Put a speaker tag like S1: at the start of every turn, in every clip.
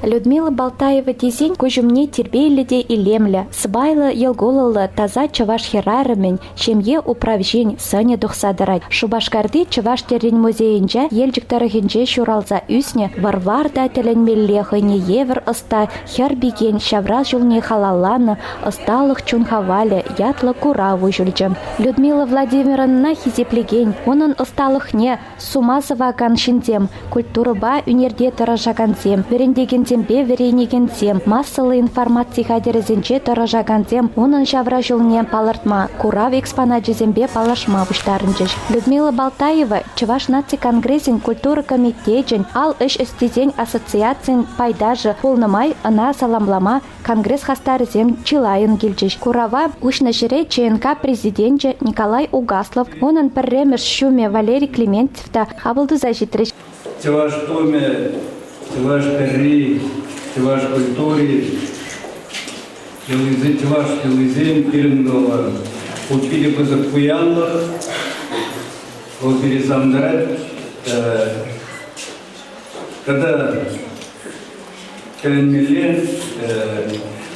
S1: Людмила Балтаева дизень кужумне тербейліде илемлі, сыбайлы елголылы таза чаваш херарымен, шемье управжень сыне дұқсадырай. Шубашкарды чаваш терен музейінже елжіктарығынже шуралза үсне варварда тілінмелле хыне евр ыста хер биген шавраз жылне халаланы ысталық чунхавалі ятлы кураву жүлжім. Людмила Владимировна хизеплеген, оның ысталықне сумазыва ганшиндем, культурыба үнерде тыражаганзем, верендеген зембе веренегензем, массалы информация хадерезенче тыражаганзем, оның шавра жылне палыртма, курав экспонат зембе палашма бұштарынчыш. Людмила Балтаева Чуваш наци конгрессин культура комитетен, ал иш истезен ассоциациян пайдажы полнымай ына саламлама конгресс хастарызем чилайын келчеш. Курава ушна жире ЧНК президенте Николай Угаслов, оның пірремеш шуме Валерий Климентьевта хабылды зажитреш.
S2: Чуваш томе, чуваш перри, чуваш культуре, чуваш телевизием пирендова, учили бы закуянлых, пересамдрать, когда Теленмилле,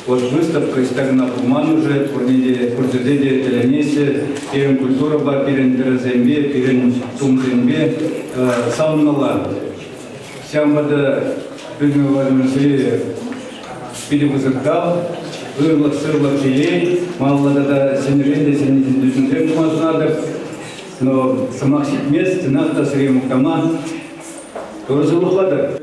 S2: вот выставка из Тагна Пуман уже, Курдедеде Теленесе, Перен культура ба, Перен Теразембе, Перен Тумзембе, Саунмала. Сямбада Людмила Владимировна перевозыктал, вырлок сырлок ей, мало да сенеженде сенеженде надо, но самахсит мест, надо срему команд.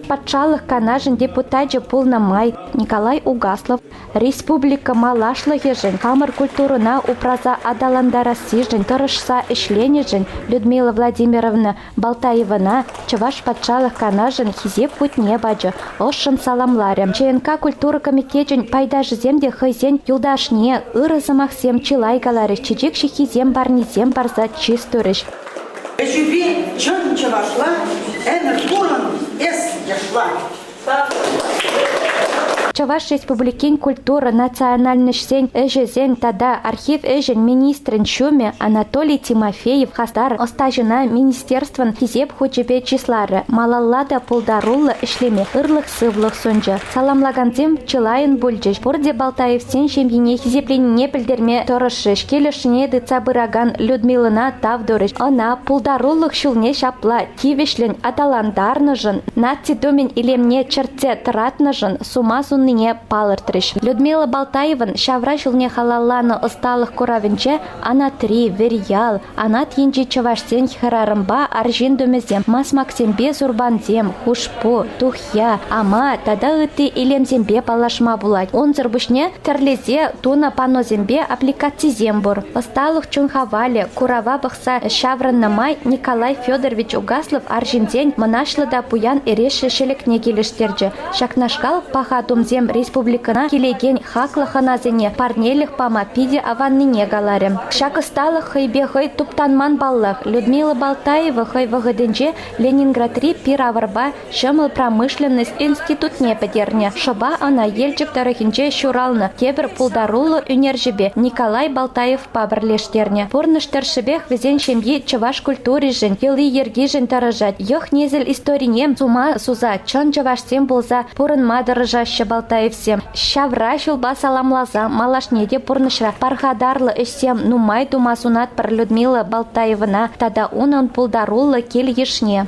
S1: Патшалық канажын депутатжы Пулнамай Николай Угаслов, Республика Малашлығы жын, Камыр культурына упраза адаландара сижын, тұрышса ішлені жын, Людмила Владимировна Балтаевана, Чуваш патшалық канажын хизеп путне баджы, ошын саламларым. ЧНК культура комитетжін пайдажы земде хызен юлдашне, ырызымақсем чилайгалары, чечекші хизем барнизем барза чистөріш.
S3: Эжюби чон чавашла, энер куран эс яшла.
S1: Чаваш республикин культура национальный сень эжезен тада архив эжен министрин шуме Анатолий Тимофеев хастар остажына министерствон хизеп хучебе числары малаллада пулдарулла ишлеме ырлых сывлых сонжа. Саламлаганзем чылайын бульджеш. Бурде Балтаев сен шемьене хизепленне пілдерме торышыш. Келешіне дыца быраган Людмилына тавдорыш. Она пулдаруллых шулне шапла тивешлен аталандарныжын. Наци домен илемне черте тратныжын сумасун ныне палыртырыш. Людмила Балтаеван шавра жылне халалланы ысталық куравенче анатри, вериял, анат енжи чавашсен хырарымба аржин дөмезем, мас максембе зурбанзем, хушпу, тухя, ама тада ыты илемзембе палашма булать. Он зырбышне терлезе туна панозембе аппликацизем бур. Ысталық чунхавале, курава бықса шавраннамай Николай Федорович Угаслов аржинзен мынашлыда пуян эреші шелекне келіштерджі. Шакнашкал пахатум зем республикана келеген хақлы ханазене парнелих пама пиде аванныне галарем. Шак ысталық хайбе хай туптанман баллах. Людмила Балтаева хай вагаденже Ленинград-3 пираварба шымыл промышленность институтне педерне. Шоба ана елчик тарахинче шуралны кебір пулдарулы үнержебе Николай Балтаев пабырлештерне. Пурныштыр шыбех везен шемье чаваш культури жын, елы ергижен таражат. Йох незел историнем сума суза, чон чавашсем болза пурын мадырыжашы Балтаевсем. Шавра шулба саламлаза, малашнеде пурнышра пархадарлы эшсем нумай тумасунат пар Людмила Балтаевна, тада унын пулдарулы кел ешне.